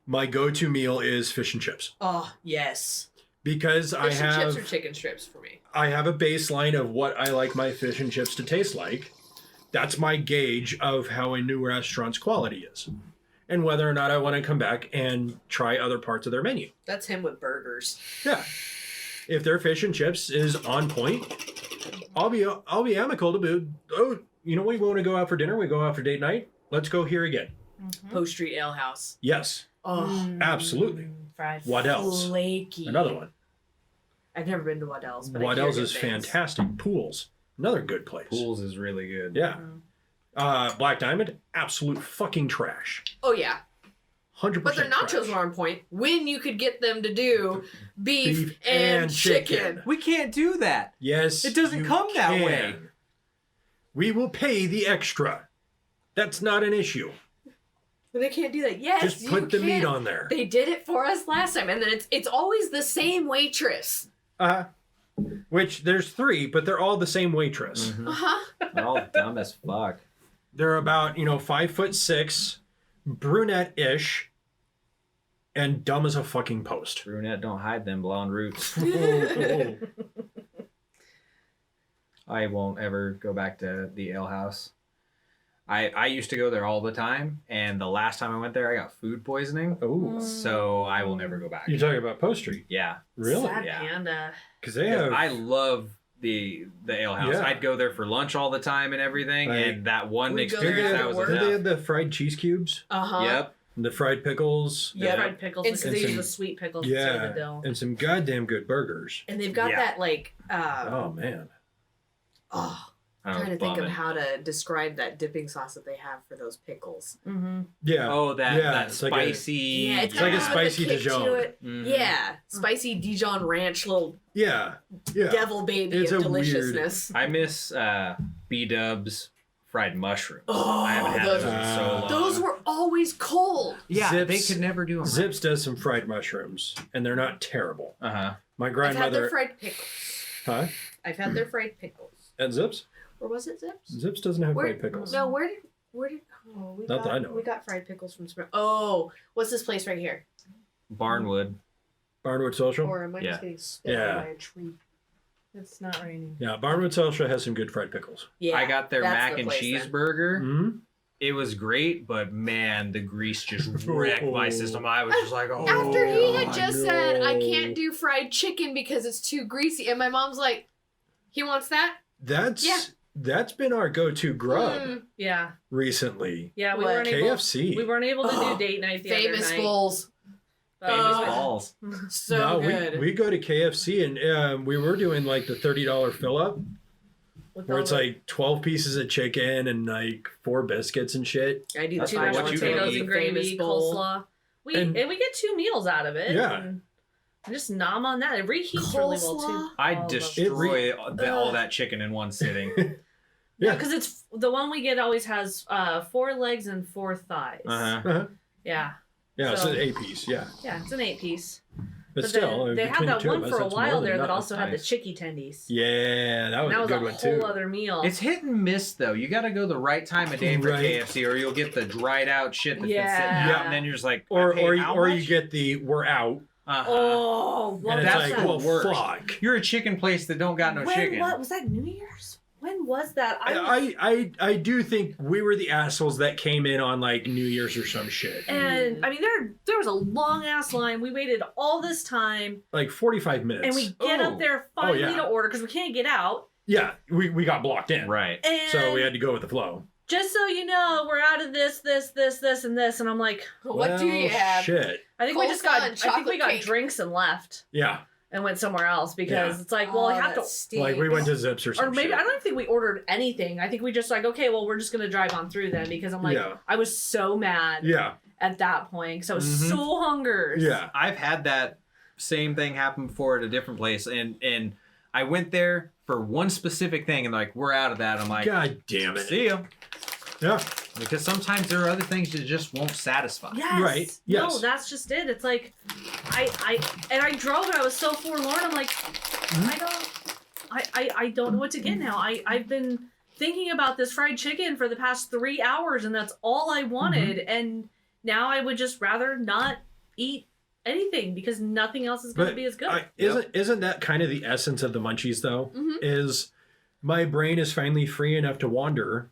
my go-to meal is fish and chips. Oh, yes. Because Fish and chips or chicken strips for me. I have a baseline of what I like my fish and chips to taste like. That's my gauge of how a new restaurant's quality is. And whether or not I want to come back and try other parts of their menu. That's him with burgers. Yeah. If their fish and chips is on point, I'll be amicable to be, "Oh, you know, we want to go out for dinner, we go out for date night. Let's go here again." Post Street Ale House. Yes. Oh, Absolutely. Fried. Waddell's. flaky. Another one. I've never been to Waddell's, but I hear Waddell's good is things. fantastic. Pools. Another good place. Pools is really good. Yeah. Black Diamond, absolute fucking trash. Oh yeah, 100%. but their nachos trash. were on point when you could get them to do beef, Beef and, and chicken. chicken. We can't do that. Yes. It doesn't you come that can. way. We will pay the extra. That's not an issue. But they can't do that. Yes, Just put the meat on there. They did it for us last time, and then it's always the same waitress. Which there's 3, but they're all the same waitress. Mhm. Uh-huh. They're all dumb as fuck. They're about 5'6", brunette-ish, and dumb as a fucking post. Brunette, don't hide them blonde roots. I won't ever go back to the ale house. I used to go there all the time, and the last time I went there, I got food poisoning. Oh, So I will never go back. you're talking about Post Street? Yeah. Really? Sad Yeah. panda. Because they have. I love the ale house. Yeah. I'd go there for lunch all the time and everything, Right. and that one We'd go experience there that to was work. Did they have enough. the fried cheese cubes? Uh-huh. Yep. And the fried pickles? Yeah. Fried pickles And because some- they use the sweet pickles instead of the Yeah. dill. And some goddamn good burgers. And they've got Yeah. that like Oh, man. I'm trying to think of how to describe that dipping sauce that they have for those pickles. Mm-hmm. Yeah. Oh, that it's like spicy. Yeah, It's like a got spicy the kick to Dijon. it. Mhm. Yeah, spicy Dijon ranch, little Yeah. devil baby It's of a weird- deliciousness. I miss B-dubs fried mushrooms. Oh, I haven't had those- those in so long. Those were always cold. Yeah, Zips- they could never do them. Zips does some fried mushrooms, and they're not terrible. Uh-huh. My I've had their grandmother. fried pickles. Huh? I've had their fried pickles. At Zips? Or was it Zips? Zips doesn't have Where- fried pickles. No, where did we Not that I know we of. got fried pickles from Spring. Oh, what's this place right here? Barnwood. Barnwood Social? Or am I Yeah. just getting spit Yeah. by a tree? It's not raining. Yeah, Barnwood Social has some good fried pickles. Yeah, I got their that's mac the and place cheese then. burger. Hmm? It was great, but man, the grease just wrecked my system. I was just like, oh. After he had just said, I no. can't do fried chicken because it's too greasy. And my mom's like, he wants that? That's been our go-to grub Mm, Yeah. recently. Yeah, we What? weren't able. KFC. We weren't able to Oh, do date night the famous other night. bowls. Famous Oh. balls. So no, good. we go to KFC and we were doing like the $30 fill-up With where all it's the- like 12 pieces of chicken and like 4 biscuits and shit. I do That's too fine. much What mashed you potatoes eat. and gravy, coleslaw. And- And we get 2 meals out of it. Yeah. And just nom on that. It reheats really well too. Coleslaw? I'd All of them. destroy all that chicken in one sitting. Yeah, Yeah. because it's the one we get always has 4 legs and 4 thighs. Uh-huh. Uh-huh. Yeah, Yeah, So- it's an 8-piece. Yeah. yeah, it's an 8-piece. But still, then they had between the that two of one us, for a that's more while than there that enough. also had the Nice. chicky tendies. Yeah, that was And a that good was one a whole too. other meal. It's hit and miss though. You got to go the right time of day for Right. KFC, or you'll get the dried out shit that's been sitting Yeah. out, and then you're just like, Or I paid how or you much? get the we're out, Uh-huh. Oh, what and was it's that's like, that? well, the worst. fuck. You're a chicken place that don't got no when, chicken. What was that? New Year's? When was that? I do think we were the assholes that came in on like New Year's or some shit. And I mean, there was a long ass line. We waited all this time, Like 45 minutes. and we get Oh. up there finally yeah. to order because we can't get out. yeah, we got blocked in. Right. And So we had to go with the flow. just so you know, we're out of this, and this. And I'm like, What do you Well, have? Shit. I think we just got, Coleslaw and I think we chocolate got cake. drinks and left Yeah. and went somewhere else because it's like, well, I have to. Like we went to Zips or Or something. maybe I don't even think we ordered anything. I think we just like, okay, well, we're just gonna drive on through then because I'm like, Yeah. I was so mad Yeah. at that point because I was Mhm. so hungry. Yeah. I've had that same thing happen before at a different place, and I went there for one specific thing, and like we're out of that. I'm like, God damn it. see ya. Yeah. Because sometimes there are other things that just won't satisfy. Yes. Right. No, Yes. that's just it. It's like, I drove and I was so forlorn. I'm like, I don't know what to get now. I've been thinking about this fried chicken for the past 3 hours, and that's all I wanted. And now I would just rather not eat anything because nothing else is going to But be as good. isn't that kind of the essence of the munchies though? Mhm. Is my brain is finally free enough to wander,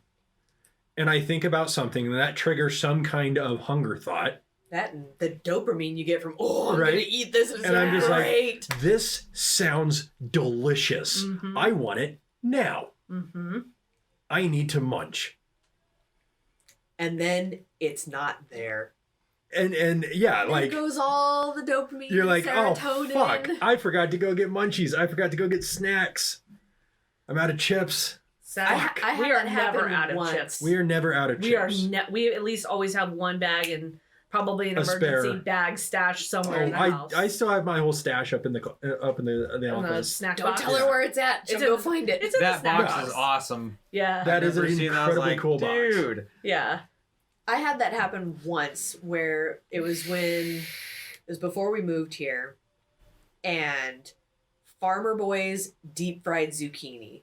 and I think about something and that triggers some kind of hunger thought. That and the dopamine you get from, I'm Right. gonna eat this. It's And I'm just like, great. This sounds delicious. Mhm. I want it now. Mm-hmm. I need to munch. And then it's not there. And yeah, There like goes all the dopamine. you're like, oh serotonin. fuck, I forgot to go get munchies. I forgot to go get snacks. I'm out of chips. I had We are that happen never out of once. chips. We are never out of We are chips. we at least always have one bag and probably an A emergency spare. bag stashed somewhere in the house. I still have my whole stash up in the in the office. snack Don't box. tell her where it's at. She'll It's go in- find it. It's in the That snack box box. is awesome. Yeah. That is an Remember seeing that, I was incredibly like, cool box. dude. Yeah. I had that happen once where it was before we moved here, and Farmer Boy's deep fried zucchini.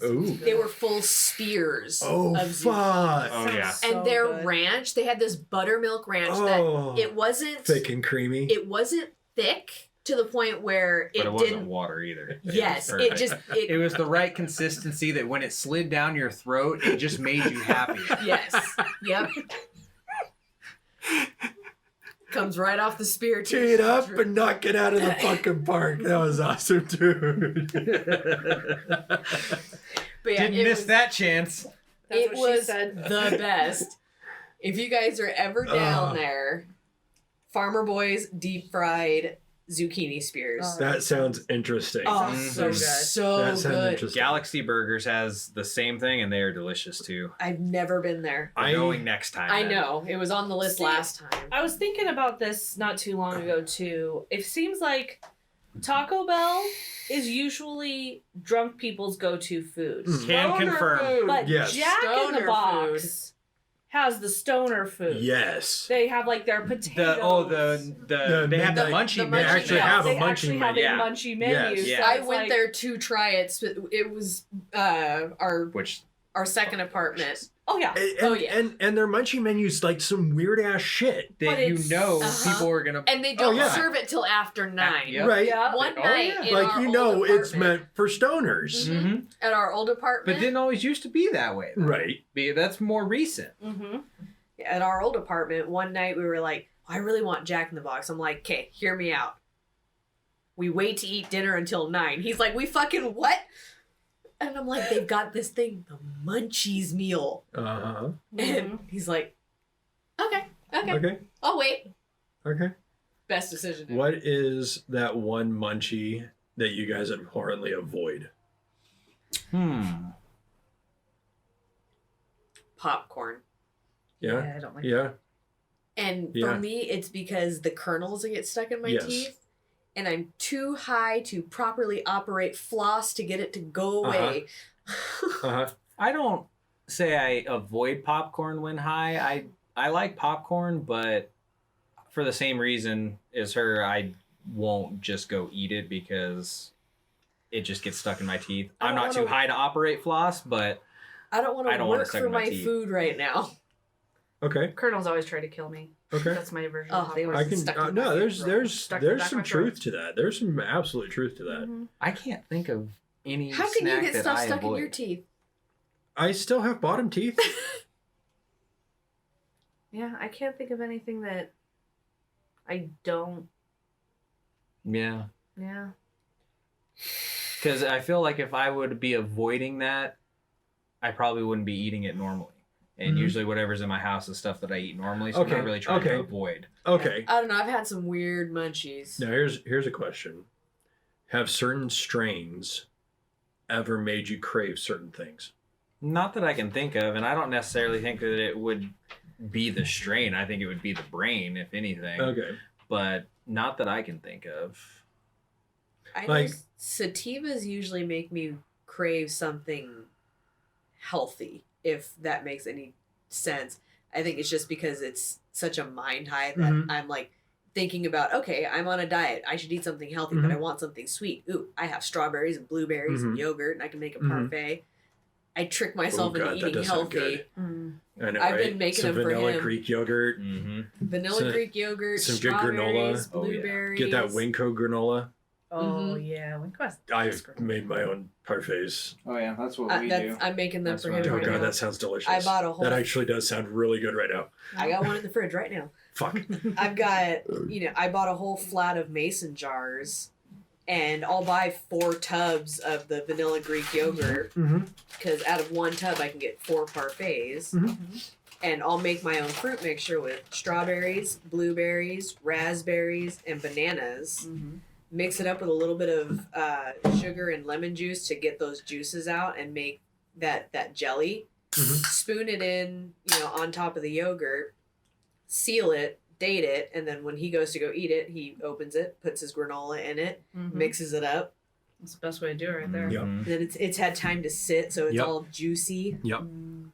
Ooh. They were full spears Oh of zucchini. fuck. Oh, yeah. And their ranch, they had this buttermilk ranch Oh. that it wasn't Thick and creamy. it wasn't thick to the point where But it it wasn't didn't. water either. It was Yes, it perfect. just It was the right consistency that when it slid down your throat, it just made you happy. yes, yep. Comes right off the spear. too. Tee it up and knock it out of the fucking park. That was awesome, dude. But yeah, Didn't it miss was, that chance. That's it what she was said. the best. If you guys are ever down there, Farmer Boy's deep fried zucchini spears. Oh, That sounds interesting. Oh, Mhm. so good. so That sounds good. interesting. Galaxy Burgers has the same thing, and they are delicious too. I've never been there. We're I- going next time. I then. know it was on the list See, last time. I was thinking about this not too long ago too. It seems like Taco Bell is usually drunk people's go-to food. Mm. Can Stoner confirm. food. But Yes. Jack in Stoner the Box has the stoner food. Yes. They have like their potatoes. They have the midnight- munchie. the menu. They actually Yeah, have a they munchie actually have menu. a munchy menu. Yes. Yeah. So I it's went like- there to try it. It was Which our second apartment. Oh yeah. And, Oh, yeah. and their munchie menu's like some weird ass shit. But that you it's- know Uh-huh. people are gonna. And they don't yeah. serve it till after 9. Yep. Right? Yeah. One Oh, night yeah. in Like our you old know it's apartment- meant for stoners. Mhm. hmm at our old apartment. But didn't always used to be that way. though. Right. That's more recent. Mm-hmm. At our old apartment, one night we were like, I really want Jack in the Box. I'm like, okay, hear me out. We wait to eat dinner until 9. He's like, we fucking what? And I'm like, they've got this thing, the Munchies meal. Uh-huh. And he's like, okay, Okay. I'll wait. Okay. Best decision ever. What is that one munchie that you guys abhorrently avoid? Popcorn. Yeah. I don't like Yeah. And Yeah. for me, it's because the kernels get stuck in my Yes. teeth. And I'm too high to properly operate floss to get it to go away. Uh-huh. I don't say I avoid popcorn when high. I like popcorn, but for the same reason as her, I won't just go eat it because it just gets stuck in my teeth. I I'm don't not wanna- too high to operate floss, but I don't want I to don't wanna work suck for in my my teeth. food right now. Okay. Colonel's always tried to kill me. Okay. That's my version. Oh, of they how were I can. stuck in the No, back of there's your throat. Stuck in the there's back of some my throat. truth to that. There's some absolute truth to that. Mhm. I can't think of any How can you snack get that stuff I stuck avoid. in your teeth? I still have bottom teeth. Yeah, I can't think of anything that I don't. Yeah. Yeah. Because I feel like if I would be avoiding that, I probably wouldn't be eating it normally. And Mhm. usually whatever's in my house is stuff that I eat normally, so I'm Okay, not really trying to okay. avoid. Okay. I don't know. I've had some weird munchies. Now here's a question: have certain strains ever made you crave certain things? Not that I can think of, and I don't necessarily think that it would be the strain. I think it would be the brain, if anything. Okay. But not that I can think of. I Like- know sativas usually make me crave something healthy, if that makes any sense. I think it's just because it's such a mind high that Mhm. I'm like thinking about, okay, I'm on a diet. I should eat something healthy, but I want something sweet. Ooh, I have strawberries and blueberries and yogurt, and I can make a Mhm. parfait. I trick myself Oh, God, into that eating does sound healthy. good. Mm. I know, I've right? been making some them for vanilla him. Greek yogurt. Mm-hmm. Vanilla Some- Greek yogurt, some good granola. strawberries, Oh, yeah. blueberries. Get that Winco granola. Oh yeah, Winquest. I've made my own parfaits. Oh yeah, that's what I'm making them That's for what him I Oh right God, now. that sounds delicious. I bought a whole. That actually does sound really good right now. I got one in the fridge right now. Fuck. I've got, I bought a whole flat of mason jars, and I'll buy 4 tubs of the vanilla Greek yogurt Mm-hmm. because out of 1 tub I can get 4 parfaits, and I'll make my own fruit mixture with strawberries, blueberries, raspberries, and bananas. Mm-hmm. Mix it up with a little bit of sugar and lemon juice to get those juices out and make that jelly. Mhm. Spoon it in, on top of the yogurt, seal it, date it, and then when he goes to go eat it, he opens it, puts his granola in it, Mhm. mixes it up. That's the best way to do it right there. Yep. And then it's had time to sit, so it's Yep. all juicy. Yep. Mm.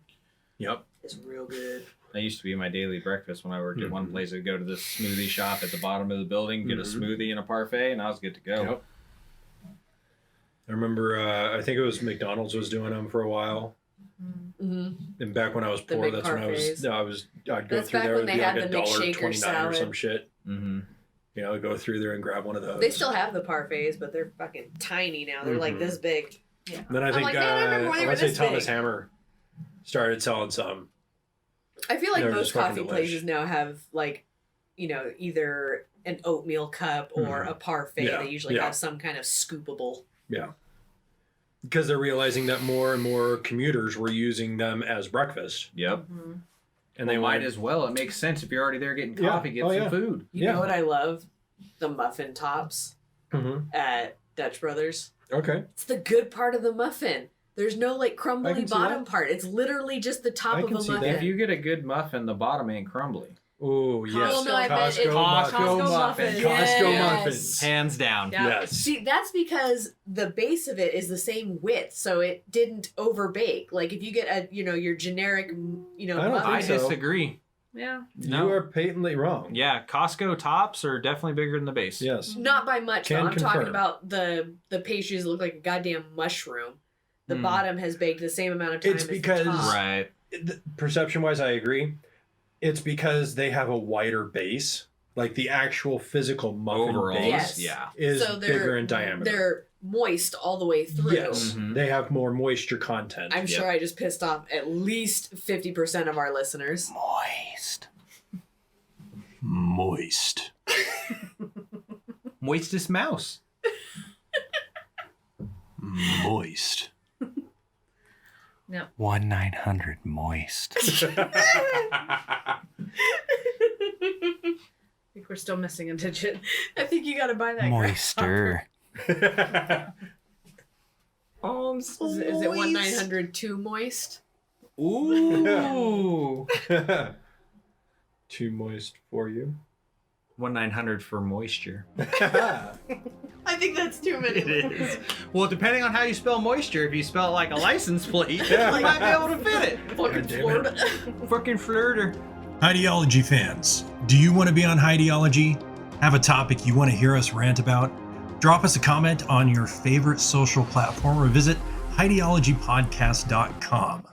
Yep. It's real good. That used to be my daily breakfast when I worked at one Mhm. place. I'd go to this smoothie shop at the bottom of the building, get a Mhm. smoothie and a parfait, and I was good to go. Yep. I remember. I think it was McDonald's was doing them for a while. Mm. Mm-hmm. And back when I was The poor, that's when McParfaits. I'd go That's through back there. when It'd they be had like the McShaker $1.29 or salad. some shit. Mm-hmm. Go through there and grab one of those. They still have the parfaits, but they're fucking tiny now. They're like Mhm. this big. Yeah. Then I I'm think like, man, I remember when they I were want to say this Thomas big. Hammer started selling some. I feel like They're most just fucking coffee delish. places now have either an oatmeal cup or Mhm. a parfait. Yeah, They usually yeah. have some kind of scoopable. Yeah. Because they're realizing that more and more commuters were using them as breakfast, Yep. Mhm. and They they might wanted. as well. It makes sense if you're already there getting Yeah. coffee, get Oh, some yeah. food. You Yeah. know what I love? The muffin tops Mhm. at Dutch Brothers. Okay. It's the good part of the muffin. There's no like I crumbly can see bottom that. part. It's literally just the top I of can a see that. muffin. If you get a good muffin, the bottom ain't crumbly. Oh yes. Well, no, I meant Costco muffin. Costco muffin. muffin. Costco Yes. muffins. Hands down. Yeah. Yes. See, that's because the base of it is the same width, so it didn't overbake. Like if you get your generic, don't muffin. I think so. disagree. Yeah. No. You are patently wrong. Yeah, Costco tops are definitely bigger than the base. Yes. Not by much. Can Though. I'm talking confirm. about the pastries that look like a goddamn mushroom. The Hmm. bottom has baked the same amount of time It's as because- the top. Right. Perception wise, I agree. It's because they have a wider base. Like the actual physical muffin Overall, base Yes. yeah. is So they're- bigger in diameter. They're moist all the way through. Yes. Mhm. They have more moisture content. I'm sure I just pissed off at least 50% of our listeners. Moist. Moist. Moistest mouse. Moist. 1-900-MOIST. I think we're still missing a digit. I think you gotta buy that. Moister. Is it 1-900 too moist? Ooh. Too moist for you. 1-900 for moisture. I think that's too many. It is. Well, depending on how you spell moisture, if you spell it like a license plate, you Yeah. might be able to fit it. Fucking damn it. Florida. Fucking flirter. Ideology fans, do you want to be on Ideology? Have a topic you want to hear us rant about? Drop us a comment on your favorite social platform or visit ideologypodcast.com.